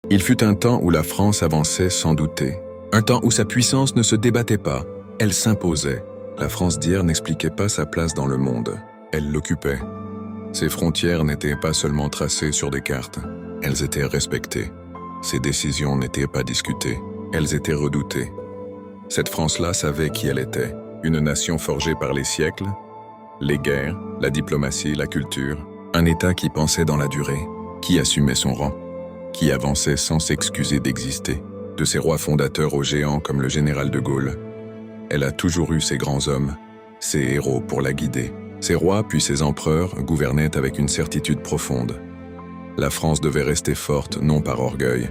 Il fut un temps où la France avançait sans douter. Un temps où sa puissance ne se débattait pas, elle s'imposait. La France d'hier n'expliquait pas sa place dans le monde, elle l'occupait. Ses frontières n'étaient pas seulement tracées sur des cartes, elles étaient respectées. Ses décisions n'étaient pas discutées, elles étaient redoutées. Cette France-là savait qui elle était, une nation forgée par les siècles, les guerres, la diplomatie, la culture, un État qui pensait dans la durée, qui assumait son rang, qui avançait sans s'excuser d'exister. De ses rois fondateurs aux géants comme le général de Gaulle, elle a toujours eu ses grands hommes, ses héros pour la guider. Ses rois puis ses empereurs gouvernaient avec une certitude profonde. La France devait rester forte non par orgueil,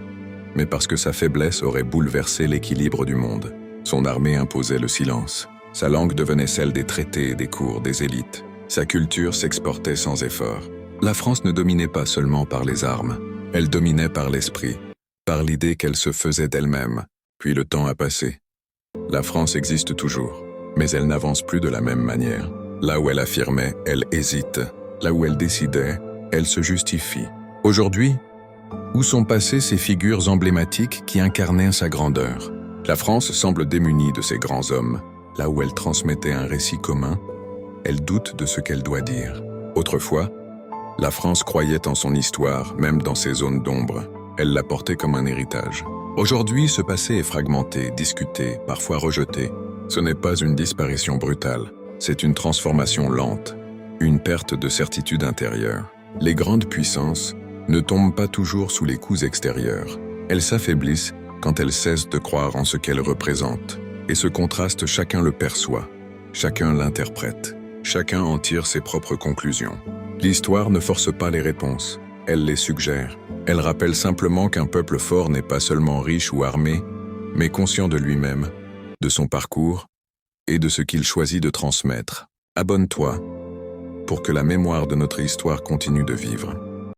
mais parce que sa faiblesse aurait bouleversé l'équilibre du monde. Son armée imposait le silence. Sa langue devenait celle des traités et des cours, des élites. Sa culture s'exportait sans effort. La France ne dominait pas seulement par les armes, elle dominait par l'esprit, par l'idée qu'elle se faisait d'elle-même. Puis le temps a passé. La France existe toujours, mais elle n'avance plus de la même manière. Là où elle affirmait, elle hésite. Là où elle décidait, elle se justifie. Aujourd'hui, où sont passées ces figures emblématiques qui incarnaient sa grandeur? La France semble démunie de ces grands hommes. Là où elle transmettait un récit commun, elle doute de ce qu'elle doit dire. Autrefois, la France croyait en son histoire, même dans ses zones d'ombre. Elle la portait comme un héritage. Aujourd'hui, ce passé est fragmenté, discuté, parfois rejeté. Ce n'est pas une disparition brutale, c'est une transformation lente, une perte de certitude intérieure. Les grandes puissances ne tombent pas toujours sous les coups extérieurs. Elles s'affaiblissent quand elles cessent de croire en ce qu'elles représentent. Et ce contraste, chacun le perçoit, chacun l'interprète, chacun en tire ses propres conclusions. L'histoire ne force pas les réponses, elle les suggère. Elle rappelle simplement qu'un peuple fort n'est pas seulement riche ou armé, mais conscient de lui-même, de son parcours et de ce qu'il choisit de transmettre. Abonne-toi pour que la mémoire de notre histoire continue de vivre.